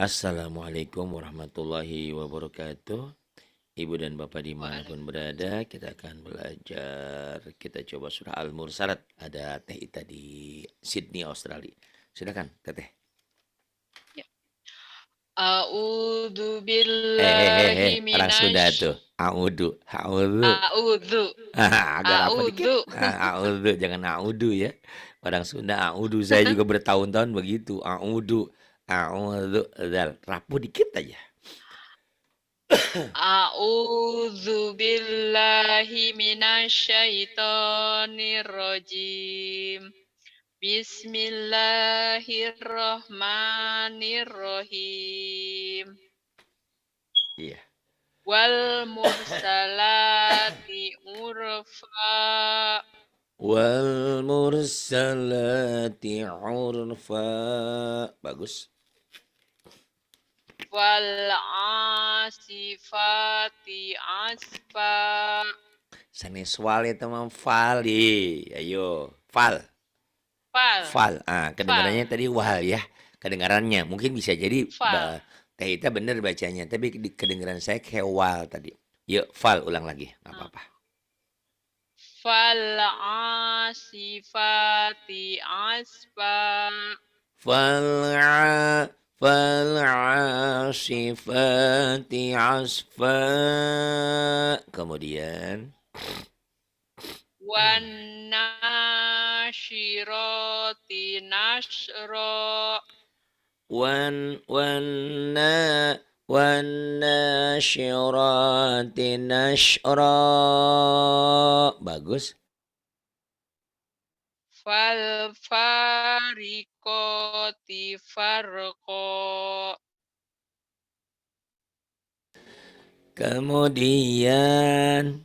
Assalamualaikum warahmatullahi wabarakatuh. Ibu dan Bapak dimanapun berada, kita akan belajar. Kita coba surah Al-Mursalat. Ada Teh Ita di Sydney, Australia. Silakan, Teteh. Ya. A'udzu Hehehe, billahi orang Sunda minasy tuh. Audu, audu. a'udzu Agar apa dikit? a'udzu Audu, jangan audu ya. Orang Sunda audu, saya juga bertahun-tahun begitu. Audu, audu, rapuh dikit aja. a'udzu billahi minasyaitonir rajim. Bismillahirrahmanirrahim. Iya. Wal mursalati urfa. Wal mursalati urfa. Bagus. Wal asifati asfa. Saneswal itu mah fali. Ayo, fal. Fal. Fal. Fal. Kedengarannya tadi wal ya. Kedengarannya mungkin bisa jadi Fal. Teh Ita bener bacanya, tapi kedengaran saya kayak wal tadi. Yuk, fal ulang lagi. Enggak apa-apa. Fal asifati asfa. Fal Fal'asifati asfa. Kemudian Wan nasyirati nashra. wan nasyirati nashra. Bagus. Fal fariqati farqa. Kemudian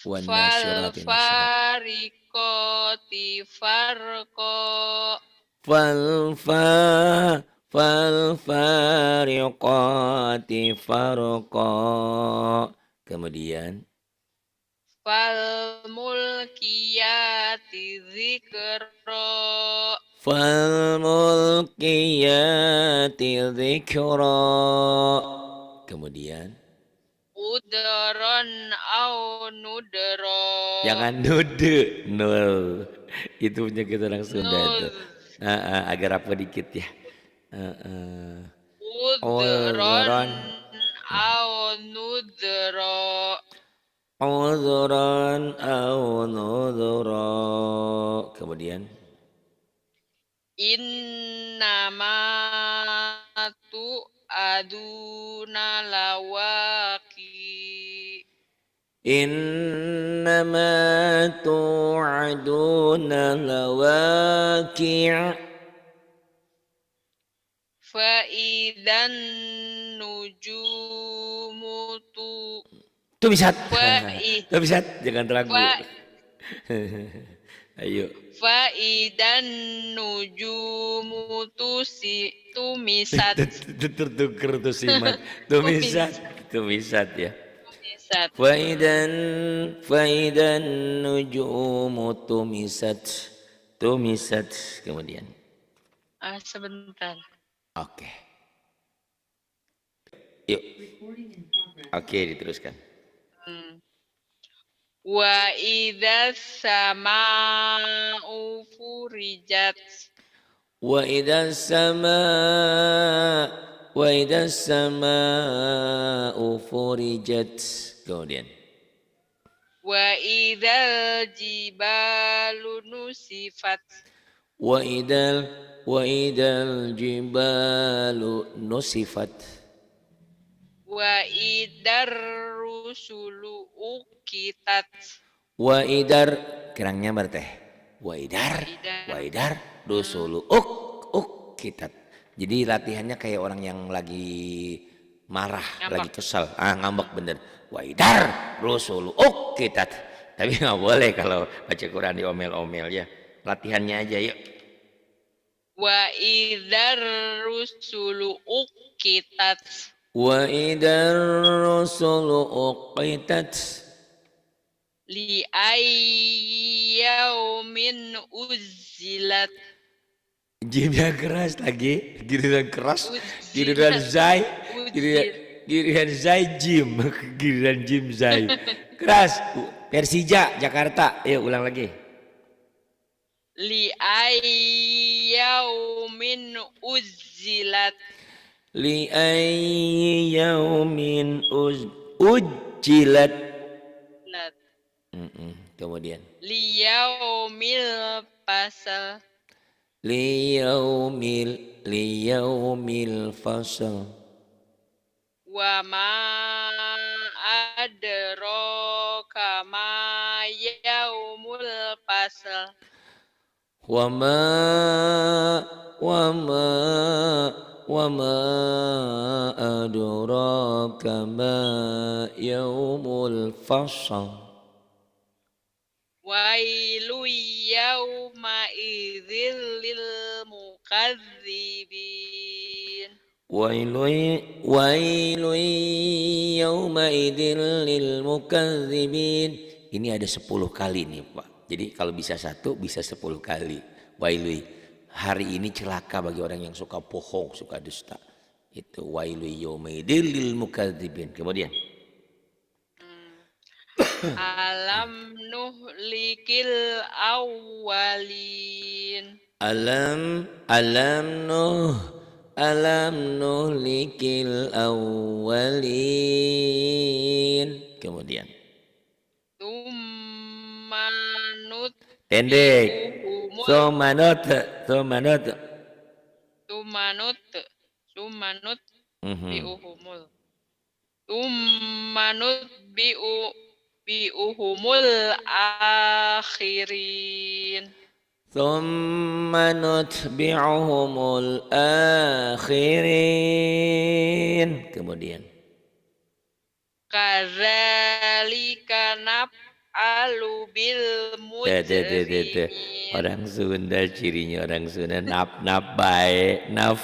wan Fal nasyirati nashra. fariqati farqa. Falfa Falfariqati farqa. Kemudian Fal mulkiyati zikra. falmulqiyati dzikra. Kemudian Udron au nudro. jangan nude nul. Itu punya kita orang Sunda itu. Nuz. Agar apa dikit ya. Udron Uzron au nudro. Uzron au nudura. Kemudian Innama tu aduna lawaki. innama tu'aduna lawaqi'. Faidan nujumu tu. Tuh bisa. Fai. Tuh bisa, jangan ragu. Fa. Ayo. Faidan nujumu tumisat. Tertuker tuh simat. Tuh bisa. Tumis. Tuh bisa ya. Tumisat. Faidan nujumu tumisat. Tumisat. Kemudian. Sebentar. Oke. Yuk. Oke, diteruskan. Wa idzas sama'u furijat. Wa idzas sama'u furijat. Kemudian. Wa idzal jibalu nusifat. Wa idal jibalu nusifat. Wa idar rusulu ukitat. Wa idar kerangnya berteh. Wa idar rusulu kitat. Jadi latihannya kayak orang yang lagi marah, lagi Ngambek. kesal, ngambek bener. Wa idar rusulu kitat. Tapi nggak boleh kalau baca Quran diomel-omel ya. Latihannya aja yuk. Wa idar rusulu ukitat. Wa idar rusulu uqitat. Li ayyaumin uzzilat. Jimnya keras lagi, giliran keras, giliran Ujilat. zai, giliran, Ujir. giliran zai jim, giliran jim zai. Keras. Persija Jakarta. Ayo ulang lagi. Li ayyaumin ujilat. Li ayyi yaumin ujilat. Kemudian. Li yaumil fasal. Liyaumil fasal. Wa ma adraka ma yaumul fasal. Wama wama wama adraka ma yaumul fasal. Wailu yauma idzil lil mukadzibin. Wailun yauma idil lil mukadzibin. Ini ada 10 kali nih Pak. Jadi kalau bisa satu bisa 10 kali. Wailun. Hari ini celaka bagi orang yang suka bohong, suka dusta. Itu wailun yauma idil lil mukadzibin. Kemudian. Alam nuhlikil awwalin. Alam nuhlikil awwalin. Kemudian. Tsumma Pendek. nutbi'uhumul Somanot. Tsumma nutbi'uhumul Tsumma nutbi'uhumul akhirin. Thumma nutbi'uhumul akhirin. Kemudian. Kadzalika naf'alu bil mujrimin. Orang Sunda cirinya orang Sunda nap baik naf.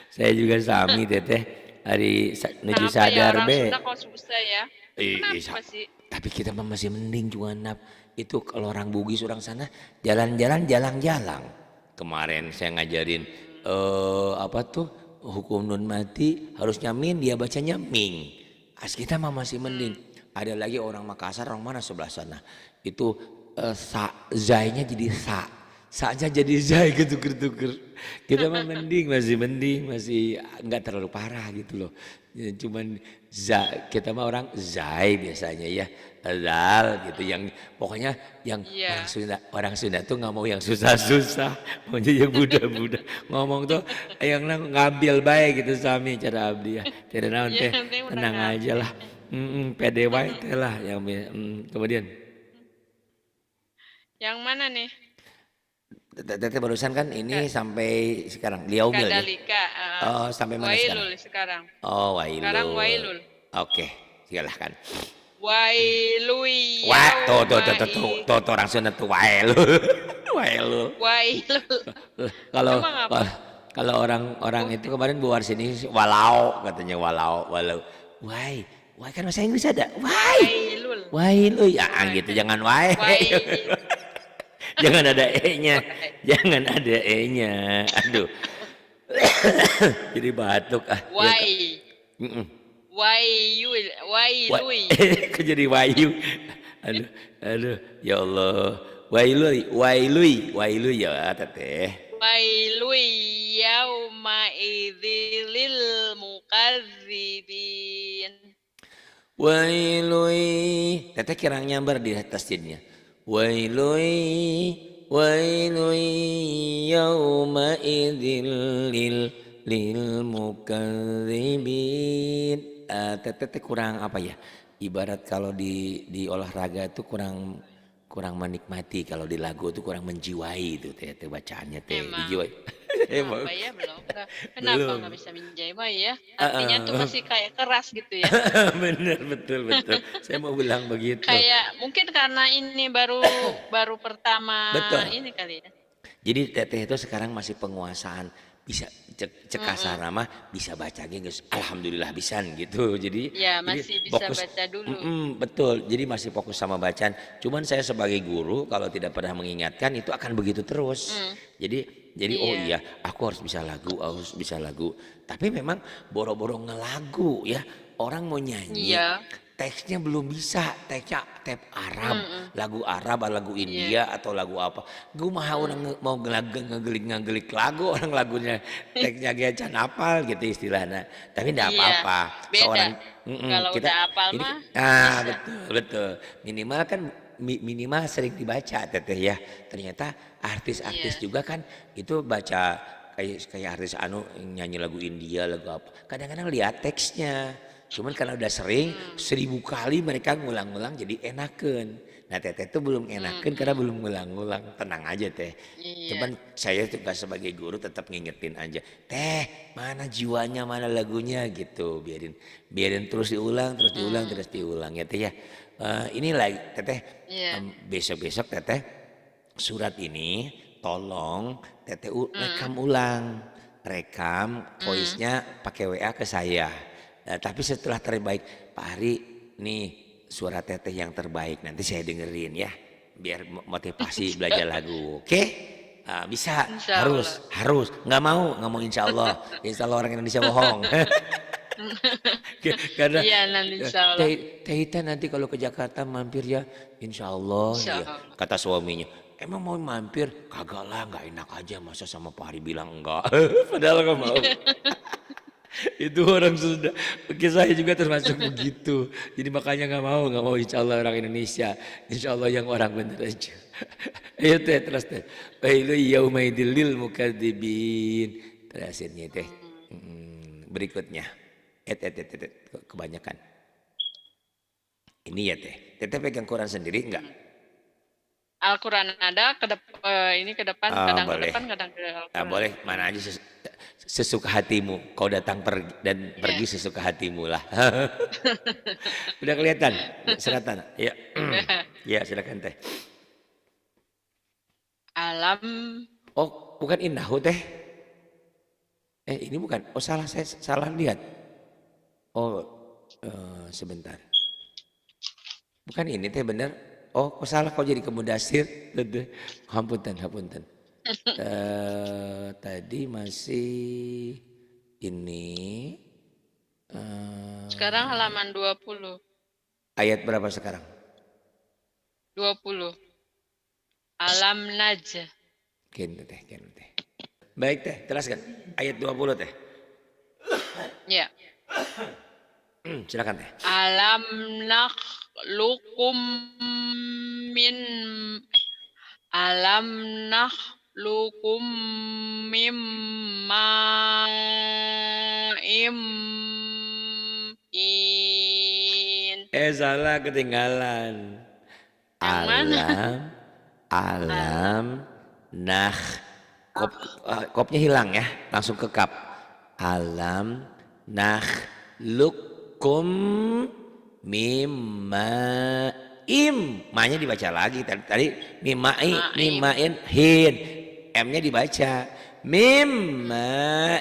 Saya juga sami teteh hari nuju Kenapa ya sadar orang be. Sunda kok susah ya? Kenapa sih? Tapi kita mah masih mending juga nap. Itu kalau orang Bugis orang sana jalan-jalan jalang-jalang. Kemarin saya ngajarin apa tuh hukum nun mati harusnya min, dia bacanya ming. As kita mah masih mending. Ada lagi orang Makassar, orang mana sebelah sana. Itu zainya jadi sa-nya jadi zai ketuker-tuker. Kita mah mending, masih nggak terlalu parah gitu loh. Ya, cuman kita mah orang zai biasanya ya, zal gitu, yang pokoknya yang Iya. orang Sunda tuh nggak mau yang susah-susah, maunya yang mudah-mudah. Ngomong tuh yang ngambil baik gitu sami cara abdi ya. Tidak naon Ya, teh, yang penting udah tenang aja ngambil. lah. Pede wae teh lah yang kemudian. Yang mana nih? Teteh barusan kan ini sampai sekarang Liaumil ya. Kadalika. Oh, sampai mana sekarang? Wailul sekarang. Oh, Sekarang wailul. wailul. Oke, silahkan. Wailu Wah, tuh yauma orang Sunda tuh wailul. Wailul. Wailul. Kalau Emang apa? kalau orang itu kemarin buar sini walau katanya walau. Why kan bahasa Inggris ada. Why? Wailul. Wailul ya gitu, jangan why. Wail. Jangan ada e-nya. Jangan ada e-nya. Aduh. Jadi batuk ah. Wai. Waiyul. Wailui. Kok jadi wayu? Aduh, ya Allah. Wailui ya teteh. Wailui yauma idzilil mukadzibin. Wailui. Teteh kirang nyambar di atas jinnya. Wailui yauma idzil lil mukadzibin. Teteh kurang apa ya? Ibarat kalau di olahraga itu kurang menikmati, kalau di lagu itu kurang menjiwai itu teh bacaannya teh Emang. dijiwai. Kenapa ya belum? Kenapa nggak bisa menjawab ya? Artinya tuh masih kayak keras gitu ya. Bener betul. Saya mau bilang begitu. Kayak mungkin karena ini baru pertama Betul. ini kali ya. Jadi teteh itu sekarang masih penguasaan, bisa cekasar nama bisa baca geus, alhamdulillah bisa gitu. Jadi Ya masih bisa fokus, baca dulu. betul. Jadi masih fokus sama bacaan. Cuman saya sebagai guru kalau tidak pernah mengingatkan itu akan begitu terus. Jadi Jadi oh Iya. iya, aku harus bisa lagu, harus bisa lagu. Tapi memang boro-boro ngelagu ya. Orang mau nyanyi, Iya. teksnya belum bisa, teksnya tep Arab, Mhm. lagu Arab, lagu Iya. India atau lagu apa. Gue mah orang Mhm. mau ngegelik lagu, orang lagunya teksnya gecan apal gitu istilahnya. Tapi enggak Iya. apa-apa. Beda. Seorang Kalau kita udah hafal ini mah bisa. betul betul. Minimal kan minimal sering dibaca teteh ya. Ternyata artis-artis Iya. juga kan itu baca kayak kayak artis anu nyanyi lagu India lagu apa kadang-kadang lihat teksnya cuman karena udah sering Mmm. 1000 kali mereka ngulang-ngulang jadi enakan. Nah teteh itu belum enakan karena Mhm. belum ngulang-ngulang. Tenang aja teh, Iya. cuman saya juga sebagai guru tetap ngingetin aja teh mana jiwanya mana lagunya gitu, biarin biarin terus diulang terus diulang terus Mhm. diulang ya teh ya. Ini lagi teteh, Iya. besok-besok teteh surat ini tolong teteh Mhm. rekam ulang, rekam Mhm. voice-nya pakai WA ke saya. Tapi setelah terbaik, Pak Ari nih suara teteh yang terbaik nanti saya dengerin ya, biar motivasi belajar lagu. Oke? Bisa, Insyaallah. harus, nggak mau insya Allah orang Indonesia bohong. Karena Iya, nanti insyaallah. Teh Ita nanti kalau ke Jakarta mampir ya, insya Allah ya. Insyaallah. Kata suaminya, emang mau mampir? Kagak lah, nggak enak aja masa sama Pak Hari bilang enggak. Padahal nggak mau. Itu orang sudah. Oke saya juga termasuk begitu. Jadi makanya nggak mau insya Allah orang Indonesia. Insya Allah yang orang bener aja. Ayo teh terus teh. Wailu yaumaidil lil mukadzibin. Terakhirnya teh. Mmm. Berikutnya. Kebanyakan. Ini ya teh. Teteh pegang Quran sendiri enggak? Mhm. Al-Quran ada ini ke depan, Ah, kadang ke boleh. depan, kadang ke Al-Quran. Boleh mana aja sesuka hatimu. Kau datang dan Iya. pergi sesuka hatimu lah. Udah kelihatan suratan. Ya. Ya silakan teh. Alam. Oh, bukan innahu teh. Ini bukan. Oh, salah saya salah lihat. Oh, sebentar. Bukan ini teh bener. Oh, kok salah kau jadi kemudasir. Hapunten, hapunten. Tadi masih ini Sekarang eh, halaman 20. ayat berapa sekarang? 20. Alam najah. Kian teh. Baik teh, jelaskan. Ayat 20 teh. Ya. Silakan teh. Alam nakhluqum min alam nakhluqum mim ma'im in. Salah ketinggalan. Yang mana? Alam, Alam. alam, nah, kopnya hilang ya, langsung ke kap. Alam, nah, lukum, mimma, ma-nya dibaca lagi tadi Ma'im. mimain, hin, m-nya dibaca, mimma,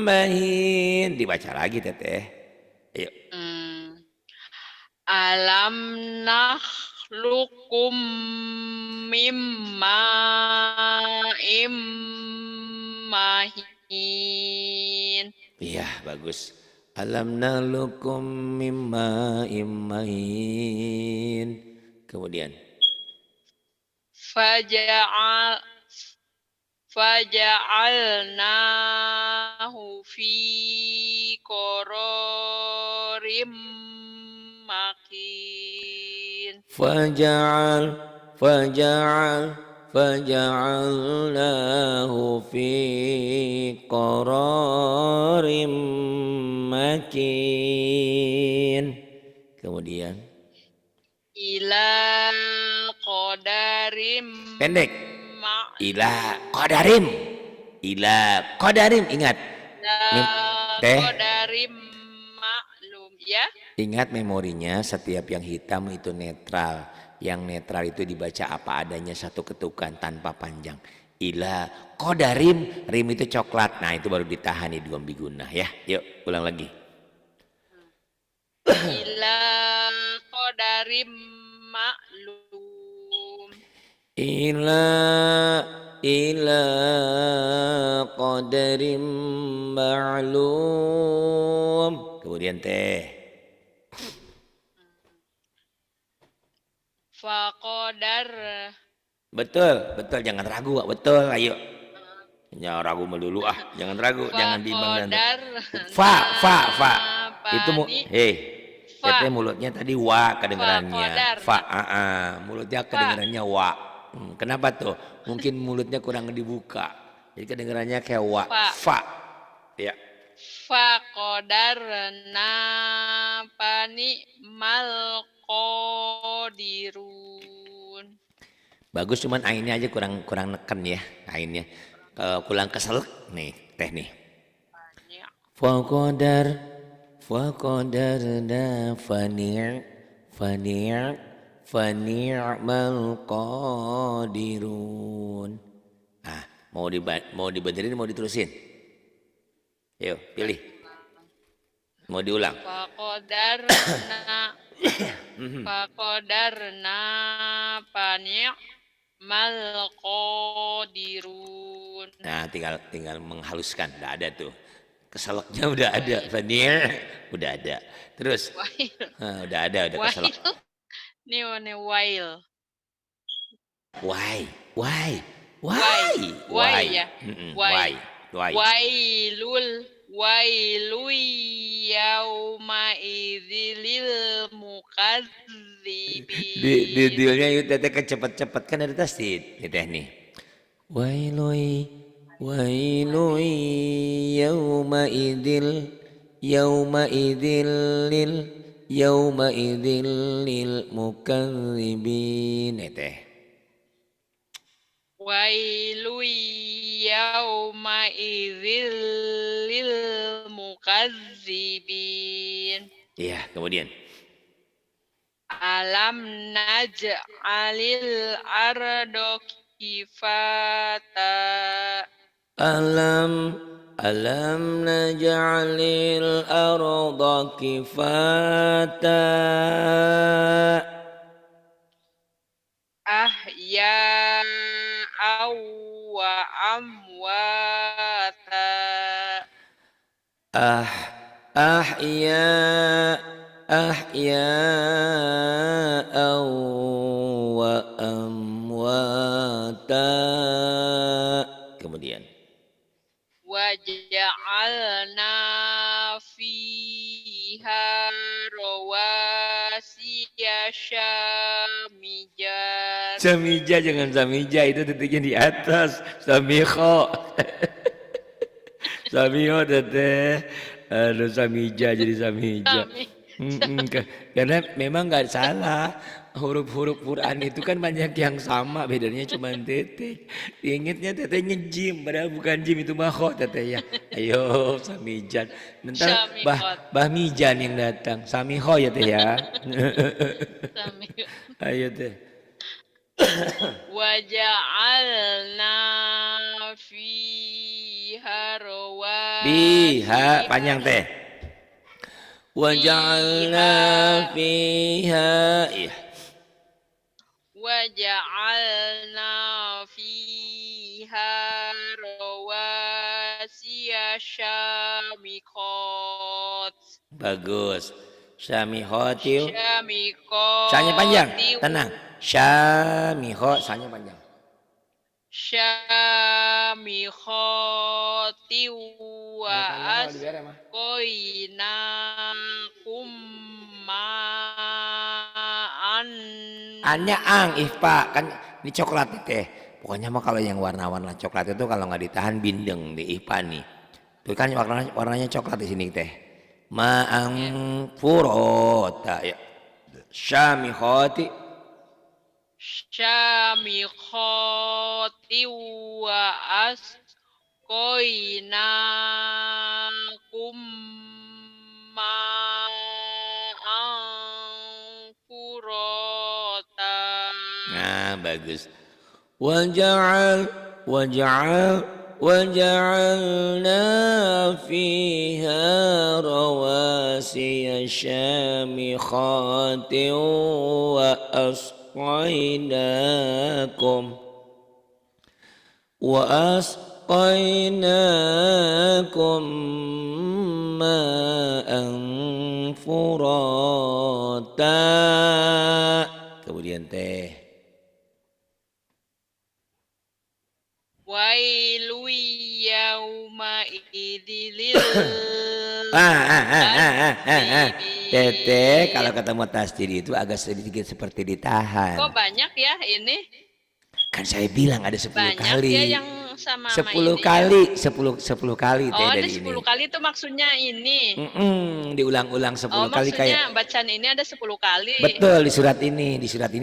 mahin, dibaca lagi teteh. Ayo. Hmm. Alam nakhluqum mim ma'im mahin. Iya, bagus. Alam nalukum mimma immahin. Kemudian. Faja'al Faja'alnahu fi qararim makin. Faja'al, faja'al, faja'alnahu fi qararim makin. Kemudian. Ila qadarim Pendek. Ila ma'lum. qadarim. Ila qadarim. Ingat. Ila Teh. qadarim maklum. Ya. Ingat memorinya setiap yang hitam itu netral. Yang netral itu dibaca apa adanya satu ketukan tanpa panjang. Ila kodarim, rim itu coklat. Nah itu baru ditahan nih dua biguna ya. Yuk ulang lagi. Ila qadarim maklum. Ila ila qadarim ma'lum. Kemudian teh. Faqadar. Betul, betul, jangan ragu, Wak. Betul, ayo. Jangan ragu melulu ah, jangan ragu, jangan bimbang dan Faqadar fa. Itu napani. teteh Fa. mulutnya tadi wa kedengarannya. Faqadar Fa, mulutnya fa. kedengarannya wa. Kenapa tuh? Mungkin mulutnya kurang dibuka. Jadi kedengarannya kayak wa, Fa. fa. Ya. Faqadar napani mal qadirun. Bagus, cuman ainnya aja kurang kurang neken ya, ainnya. Kurang keselak nih, teh nih. Banyak. Faqadar faqadarna fani'mal qadirun. Ah, mau dibenerin mau diterusin? Yuk, pilih. Mau diulang? Faqadarna faqadarna pani' mal qadirun. Nah, tinggal menghaluskan, udah ada tuh. Keselaknya udah ada, Wail. udah ada. Terus, Wail. udah ada, udah keselak. Wail. Ini mana wail? Why? Why ya? Why? Wailul yauma idzil Di mukazzibin. dealnya yuk teteh cepet-cepet kan ada tasdid nih teh nih. Wailui wailui yauma idil lil yauma idil lil mukadzibin nih teh. Wailul yauma idzil mukazzibin. Iya, kemudian Alam naj'alil ardo kifata. alam naj'alil arda kifata Ahya wa amwata. ah ahya wa amwata. Kemudian Waja'alna fiha rawasiya syamijan. samija, jangan samija, itu titiknya di atas. Samiho samiho teteh. Aduh, samija jadi samija. Sami. Karena memang nggak salah, huruf-huruf Quran itu kan banyak yang sama, bedanya cuma titik. Ingatnya tetehnya jim, padahal bukan jim, itu mahkot teteh ya. Ayo samijan. Ntar Syamikot. bah mijan yang datang, samiho ya teh ya. Sami. Ayo teh. Waja'alna fiha Biha rawasiya. panjang teh. Waja'alna Fiha. fiha. Iya. Waja'alna fiha rawasiya syamikot. Bagus. Syamihotiu. Sanya panjang, Syamikotiu. tenang. Syamiho, sanya panjang. Syamikotiu wa Yang panjang kalau dibiar mah. asqoinakum ma'an. Anya ang ihpa kan ini coklat nih teh. Pokoknya mah kalau yang warna-warna coklat itu kalau nggak ditahan bindeng di ihpa nih. Tuh kan warnanya coklat di sini teh. Ma'ang furota ya. Syamihoti. Syamikotiu wa asqoinakum ma'an furota. Nah, bagus. وجعلنا فيها رواسي شامخات wa asqainakum ma'an furata. Kemudian teh Wailu yauma idzil Tete mukadzibin. kalau ketemu tasdiri itu agak sedikit seperti ditahan. Kok banyak ya ini? Kan saya bilang ada 10 Banyak ya kali. yang sama 10 ini ya. kali, 10 kali teh Oh, ada dari 10 ini. kali itu maksudnya ini. Diulang-ulang Oh, 10 kali maksudnya kayak bacaan ini ada 10 kali. betul di surat ini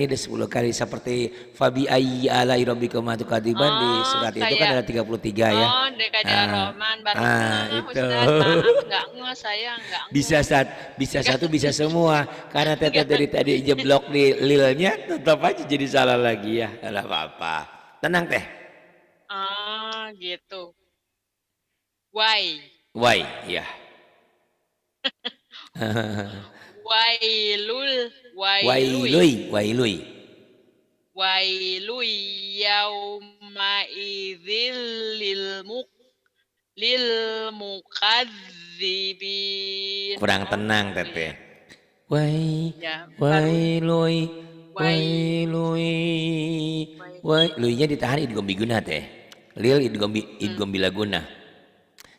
ada 10 kali seperti fabi ayyi alai rabbikuma tukadiban di Oh, surat itu kan kayak ada 33 ya. oh, DKD Ah, Ar-Rahman baru ngeh itu. Ustaz. Maaf nggak ngeh saya nggak Bisa ngeh. bisa Nggak, satu bisa semua karena teteh nggak. dari tadi jeblok di lilnya tetap aja jadi salah lagi ya. Enggak apa-apa. Tenang teh. Oh, gitu. Why? Why? Ya. Wailul, wailui, Wailui, wailui. wailui yauma idzil lil mukadzibin. Kurang Oh, tenang gitu teteh. ya. Wai, Ya, baru wailui, wai wai. wailui. Luinya ditahan idgham biguna teh. Lil Hmm. idgham bilaguna.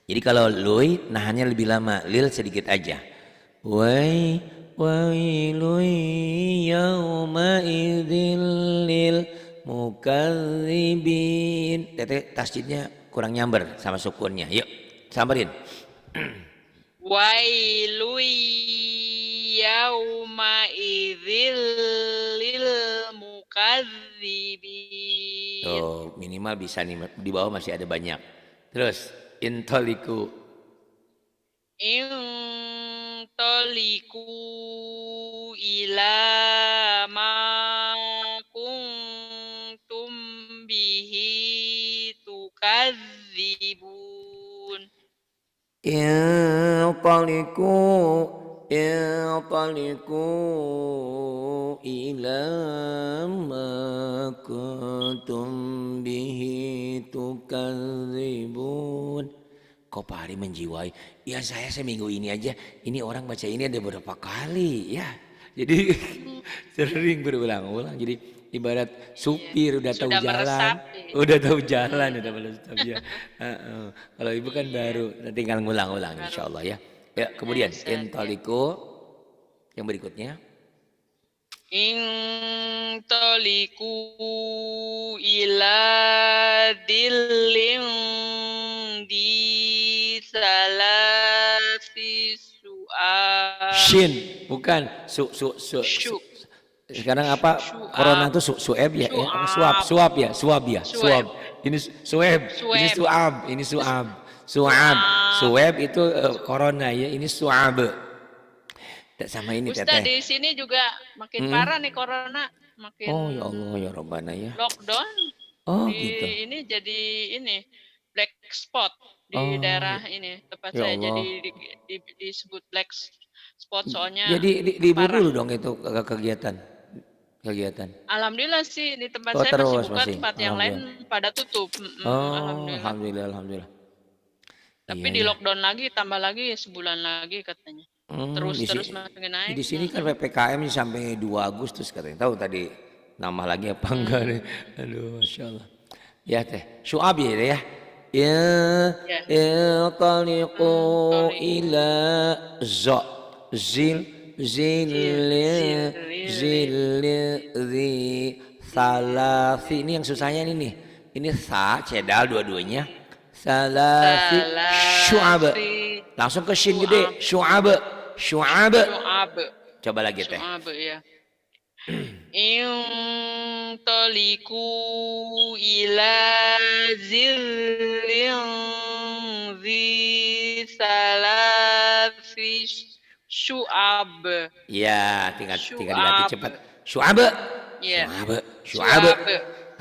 Jadi kalau lui nahannya lebih lama, lil sedikit aja. Wai, wailui yauma idzil lil mukadzibin. Teteh tasjidnya kurang nyamber sama sukunnya. Yuk, samberin. Wailui yauma idzil lil mukadzibin. Tuh, minimal bisa nih di bawah masih ada banyak. Terus intoliku Intoliku ila ma kuntum bihi tukadzibun. intoliku intoliku ila ma kuntum bihi tukadzibun. Kok Pak Hari menjiwai? Ya saya seminggu ini aja. Ini orang baca ini ada beberapa kali ya. Jadi Hmm, sering berulang-ulang. Jadi ibarat iya, supir udah tahu sudah jalan, meresap ya. udah tahu Hmm, jalan udah pada stop ya. Heeh. Kalau ibu kan iya, baru, tinggal ngulang-ulang baru insya Allah ya. Ya kemudian ngeset ya. intoliko yang berikutnya. Intoliku ila dilling di salasi suab Shin bukan syu sekarang apa corona syuab tuh sueb ya, apa suap syuab suap ya suab ya sueb suab ini sueb ini sueb suab ini suab suab suab sueb itu su corona ya ini suab. Sama ini Ustaz teteh. di sini juga makin Mm. parah nih corona makin Oh ya Allah ya Rabbana ya. lockdown Oh di gitu. ini jadi ini black spot di Oh daerah ini tempat ya saya Allah. jadi disebut black spot soalnya Jadi libur parah. dulu dong itu kegiatan kegiatan. Alhamdulillah sih di tempat Oh saya masih terus buka, masih. tempat yang Alhamdulillah. lain pada tutup. Oh Alhamdulillah. alhamdulillah alhamdulillah. Tapi Iya di ya. lockdown lagi, tambah lagi sebulan lagi katanya. Terus makin naik. Di sini kan PPKM sampai 2 Agustus katanya. Tahu tadi nama lagi apa enggak nih? Aduh, Masya Allah. Ya teh, Syu'ab ya teh ya. Ya, Ya. iltaliqu Toliku ila za zil zil zilil zil zi salasi. Ini yang susahnya ini nih. Ini sa cedal dua-duanya. Salasi syu'ab. salasi Langsung ke shin syu'ab gede. Syu'ab. Syu'ab. syu'ab Coba lagi teh. syu'ab ya. Intoliku ila zillin zi salasi syu'ab Ya, tinggal dilatih syu'ab cepat. Syu'ab. ya Syu'ab. Syu'ab.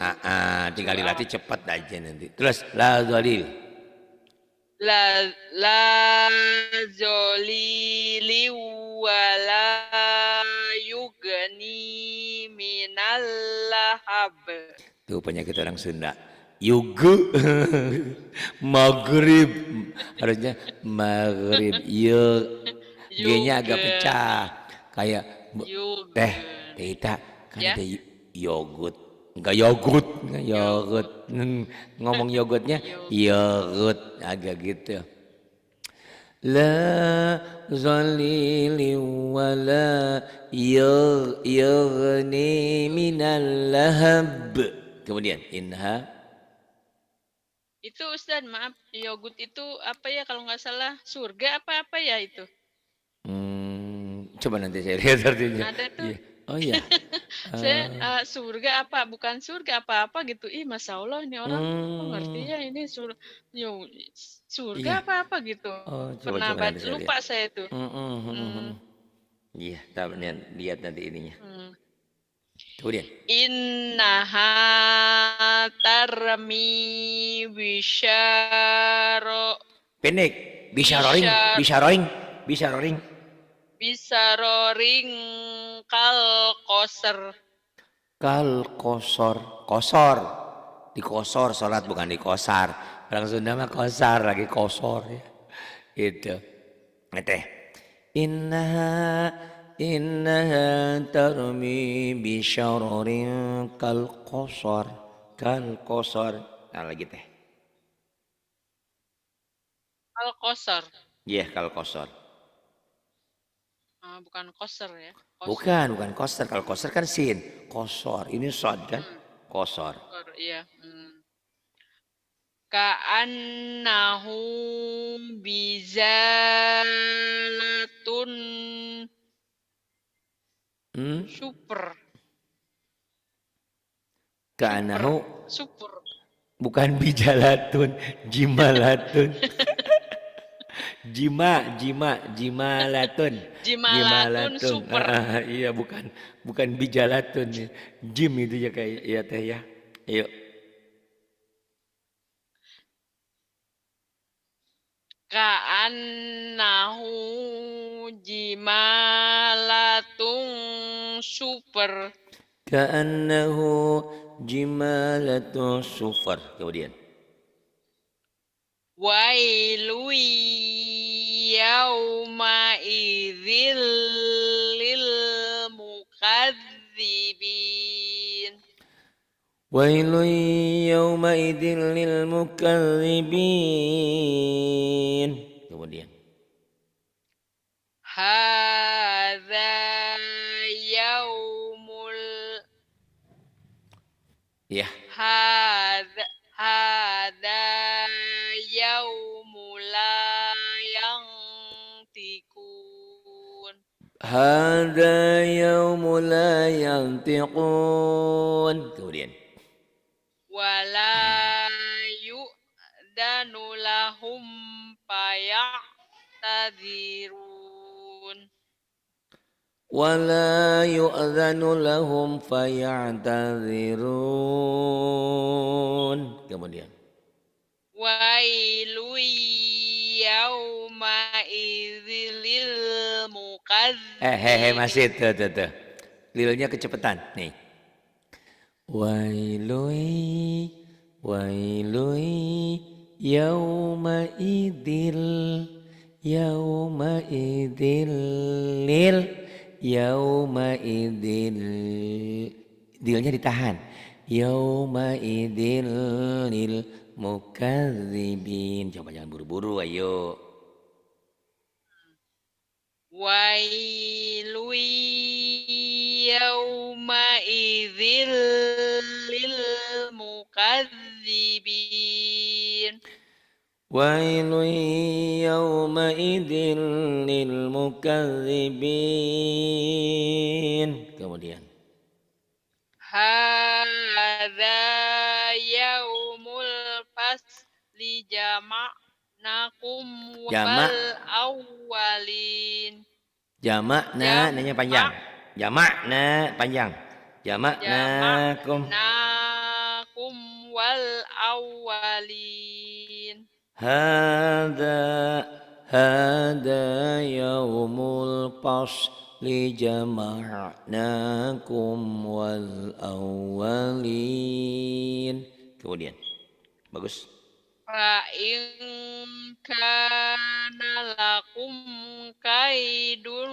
syu'ab Tinggal dilatih syu'ab cepat aja nanti. Terus la zalil. la zolili wala yugni minal lahab. Tuh penyakit orang Sunda. yugu maghrib harusnya maghrib G-nya agak Yoga. pecah kayak teh Yoga. Tita kan Ya, ada yogurt enggak yogurt enggak yogurt yogurt. ngomong yogurtnya Yoga. yogurt agak gitu la zalili wala yaghni minal lahab kemudian inha Itu Ustaz, maaf, yogurt itu apa ya kalau nggak salah surga apa-apa ya itu? coba nanti saya lihat artinya Ada tuh. iya oh iya Saya Eh, surga apa bukan surga apa-apa gitu. Ih, Masya Allah ini orang kok hmm, ngertinya ini yo, surga iya apa-apa gitu. oh Pernah coba nanti saya lupa lihat saya tuh. Hmm, hmm, hmm, hmm, Hmm, hmm. Iya, lihat nanti ininya. hmm. Kemudian, Innaha tarmi wisyaro pendek, bisa roaring, wisyar bisa roaring, bisa roaring. bisaroring kal koser. Kal kosor, kosor, dikosor sholat bukan dikosar. Orang Sunda mah kosar lagi kosor ya. Itu. Teh. Innaha innaha tarmi bisyararin kal kosor, kal kosor. Nah lagi teh. Kal koser. Iya, kal kosor. Bukan koser ya, koser. Bukan koster. Kalau koster kan sin, kosor. Ini sod kan, Hmm, kosor. koser, iya. Ka'annahu bizalatun Hmm? super. Super. Kanahu Super. bukan bijalatun, jimalatun. Jimalatun. Jimalatun Jimalatun. super. Iya bukan bijalatun. Jim itu ya kayak ya teh ya. Ayo. Ka'annahu jimalatun super. Ka'annahu jimalatun sufar. Kemudian. Wailu yauma idzil lil mukadzibin. Wailun yawmaidin lil mukadzibin. Kemudian. Hadza yaumul Ya. hadza hadza yaumul la yantikun. Hada yaumul la yantiqun. Kemudian. Wala yu'danu lahum faya'tadzirun. Wala yu'zanu lahum faya'tadzirun. Kemudian. Wailu yauma idzil Masih mukadzibin. tuh. Lilnya kecepatan nih. Wailui wailui yauma idil lil yauma idil dilnya ditahan yauma idil lil mukadzibin coba jangan buru-buru ayo Wailu yauma idzil lil mukadzibin. Wailu yauma idil lil mukadzibin kemudian Hadza yaumul fasli jama'nakum jamak wal awwalin. jamakna nanya panjang Jama'nakum jamakna panjang jamaknakum wal awwalin. hada hada yaumul fasli jama'nakum wal awwalin kemudian Bagus. Fa in kana lakum kaidun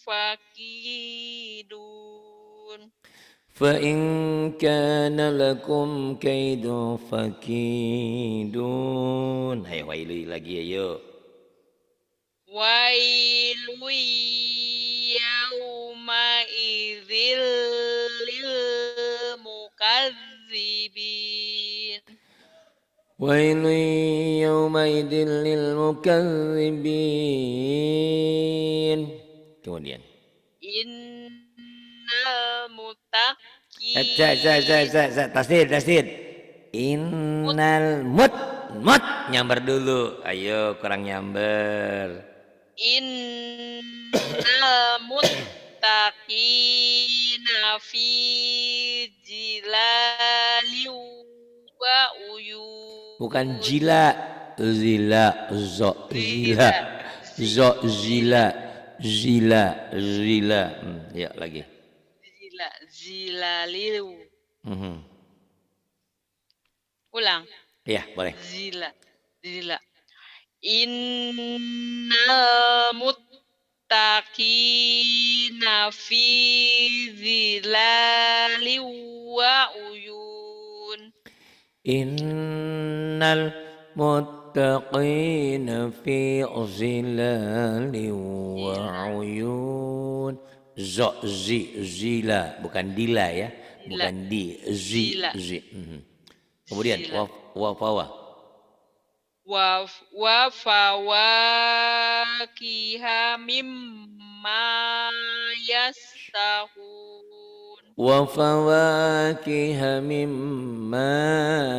fakidun. Fa in kana lakum kaidun fakidun. Ayo waili lagi ayo. Wailu yauma idzil lil mukadzibin. Wailu yaumaidin lil mukazzibin. Kemudian. Innal Tasdid. Innal mut nyamber dulu. Ayo kurang nyamber. Innal muttaqina fi zilalin wa uyun. Bukan jila, zila, zo, zila, Zila, zo, zila, zila. Ya lagi. zilaliu. Mhm. Ulang. Ya boleh. Zila. Innal muttaqina fi zilalin wa uyun. Innal muttaqina fi zilalin wa uyun. Zila, bukan dila ya, Zila. bukan di, Zila. Kemudian Zila. wafawa. Wa fawakiha mimma yastahun. Wa fawakiha mimma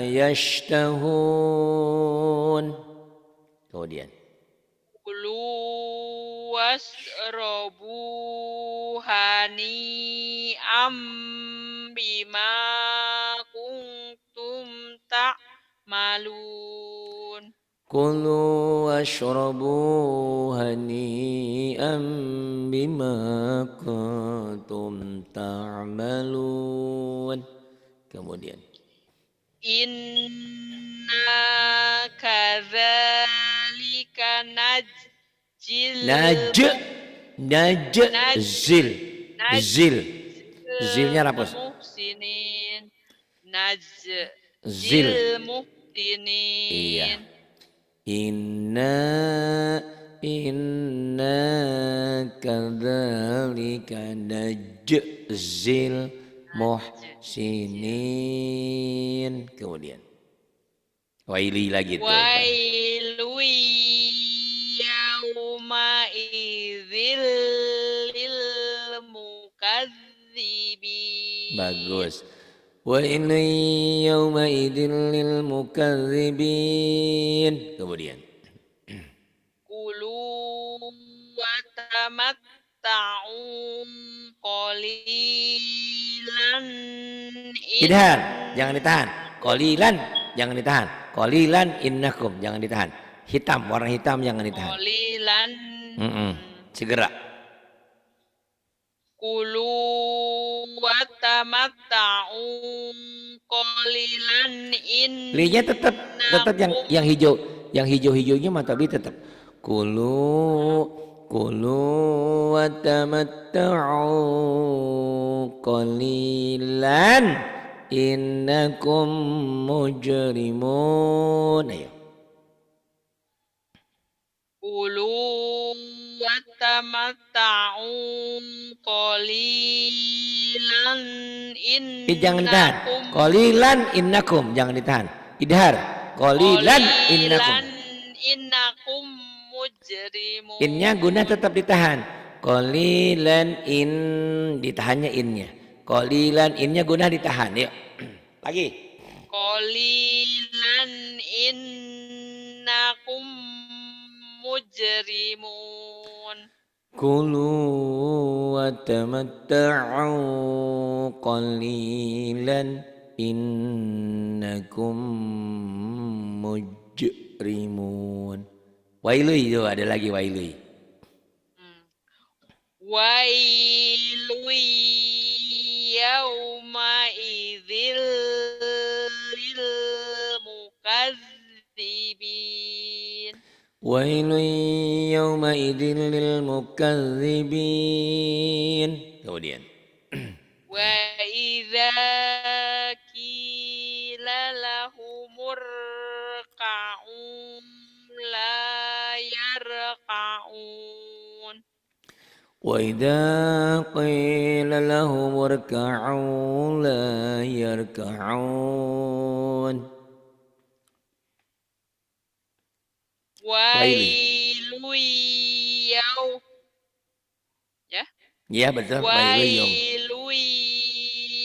yashtahun. Kemudian Kulu wasrobu hani'am bima kuntum ta'malun. kulu washrabu hani'an bima kuntum ta'malun. Kemudian Inna kadzalika najzil zil zilnya rapus muhsinin. zil. Najzil Iya. muhsinin. Inna kadzalika najzil muhsinin. Kemudian waili lagi tuh. Wailu yauma idzil lil mukadzibin. Bagus. Wailu yauma idzil lil mukadzibin. Kemudian Kulu wa tamatta'u qalilan idhar, jangan ditahan. Qalilan, jangan ditahan. Qalilan innakum, jangan ditahan. Hitam, warna hitam jangan ditahan. qalilan. Segera. Kulu wa tamatta'u qalilan Linya tetap yang hijau, yang hijau-hijaunya matabi tetap. Kulu wa tamatta'u qalilan innakum mujrimun. Ayo. Kulu wa tamatta'u qalilan Jangan ditahan. Qalilan innakum, jangan ditahan. Idhar. Qalilan innakum. Innakum mujrimun. Innya guna tetap ditahan. Qalilan in, ditahannya innya. Qalilan innya guna ditahan. Yuk. Lagi. Qalilan innakum mujrimun. Kulu wa tamatta'u qalilan innakum mujrimun. Wailui itu ada lagi wailui. Wailu yauma idzil lil المكذبين ويل يومئذ للمكذبين. Kemudian. وإذا قيل لهم اركعوا لا يركعون وإذا قيل لهم اركعوا لا يركعون. ويل. ويل يوم ya Ya betul. Wailu yom. ويل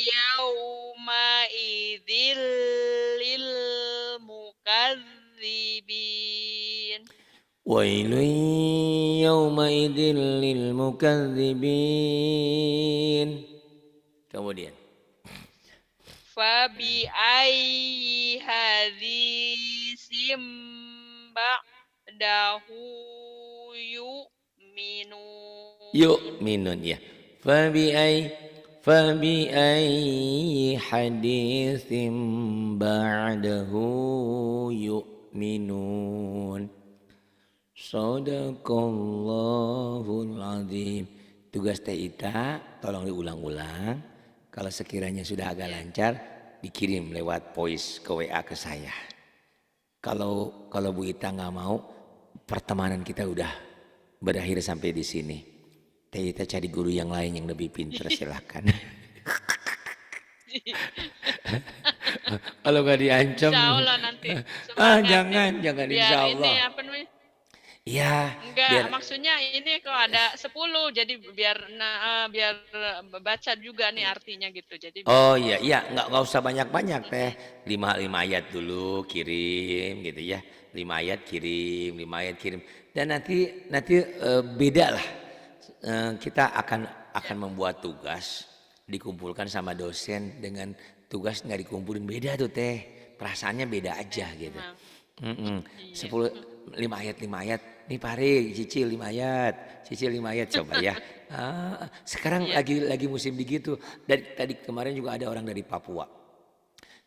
يومئذ للمكذبين ويل يومئذ للمكذبين. Kemudian. فبأي حديث بعده يؤمنون Yu'minun ya. Fabi'ai haditsim ba'dahu yu'minun. Sadaqallahul azim. Tugas Teh Ita tolong diulang-ulang. Kalau sekiranya sudah agak lancar dikirim lewat voice ke WA ke saya. Kalau Bu Ita nggak mau, pertemanan kita udah berakhir sampai di sini. Teh Ita cari guru yang lain yang lebih pintar silahkan. Kalau nggak diancam, Insya Allah nanti semangat jangan biar insya ini Allah. apa namanya Ya, enggak biar maksudnya ini kok ada 10 jadi biar baca juga nih artinya gitu jadi oh iya nggak usah banyak-banyak Teh. 5 ayat dulu kirim gitu ya. 5 ayat kirim, 5 ayat kirim. Dan nanti beda lah. Kita akan membuat tugas dikumpulkan sama dosen dengan tugas nggak dikumpulin beda tuh Teh. Perasaannya beda aja gitu. Iya. 5 ayat. Nih Pare, cicil 5 ayat. Cicil 5 ayat coba ya. Sekarang Iya. lagi musim begitu. Tadi kemarin juga ada orang dari Papua.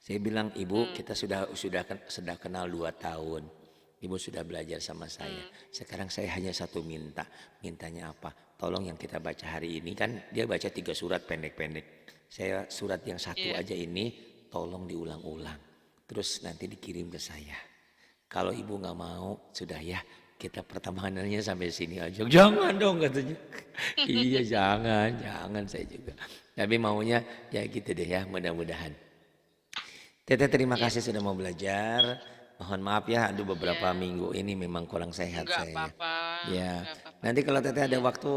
Saya bilang, Ibu, kita sudah kenal 2 tahun. Ibu sudah belajar sama saya. Sekarang saya hanya satu mintanya apa? Tolong yang kita baca hari ini kan dia baca 3 surat pendek-pendek. Saya surat yang satu Iya. aja ini tolong diulang-ulang. Terus nanti dikirim ke saya. Kalau Ibu nggak mau, sudah ya kita pertemanannya sampai sini aja. Jangan dong katanya. Iya jangan saya juga. Tapi maunya ya gitu deh ya, mudah-mudahan. Teteh terima kasih sudah mau belajar. Mohon maaf ya, aduh beberapa minggu ini memang kurang sehat Enggak saya. apa-apa. Ya, Enggak apa-apa. nanti kalau Teteh ada waktu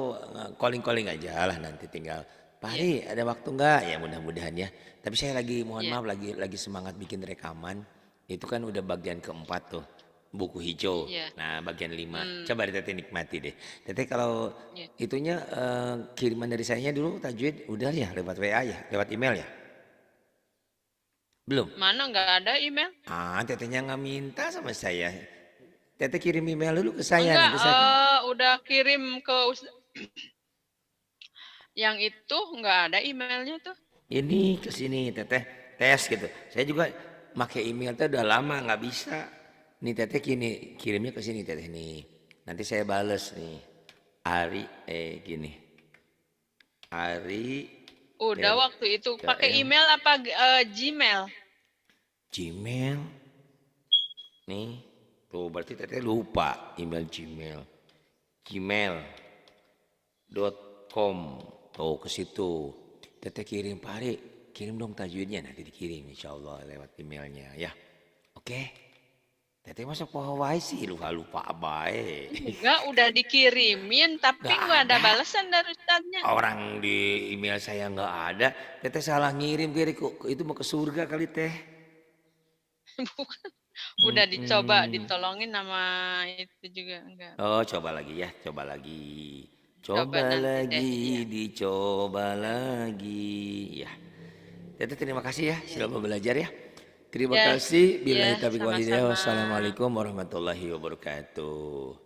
calling aja lah nanti tinggal. Pak Hari ada waktu enggak? Ya mudah-mudahan ya. Tapi saya mohon maaf lagi semangat bikin rekaman. Itu kan udah bagian keempat tuh. Buku hijau. Iya. Nah, bagian 5. Coba Teteh nikmati deh. Teteh kalau Iya. itunya kiriman dari saya dulu tajwid udah ya lewat WA ya, lewat email ya? Belum. Mana enggak ada email? Tetehnya nggak minta sama saya. Teteh kirim email dulu ke saya Enggak, nanti saya. udah kirim ke yang itu enggak ada emailnya tuh. Ini ke sini Teteh tes gitu. Saya juga pakai email tuh udah lama nggak bisa. Nih Teteh kirimnya ke sini Teteh nih. Nanti saya bales nih. Ari gini. Ari Udah waktu itu pakai email apa Gmail? Gmail. Nih, tuh berarti Teteh lupa email Gmail. Gmail.com. Tuh ke situ. Teteh kirim Pak Ari, kirim dong tajwidnya nanti dikirim insyaallah lewat emailnya ya. Oke. Teteh masuk pawai sih lupa bae. Enggak, udah dikirimin tapi enggak ada balasan dari ustadznya. Orang di email saya nggak ada. Teteh salah ngirim itu mau ke surga kali Teh. Bukan. Udah dicoba ditolongin sama itu juga enggak. Oh, coba lagi ya, coba lagi. Coba Coba nanti lagi, deh, ya. dicoba lagi. Ya. Teteh terima kasih ya sudah mau belajar ya. Terima Ya, kasih. Billahi ya, taufiq wal hidayah. sama-sama. Wassalamualaikum warahmatullahi wabarakatuh.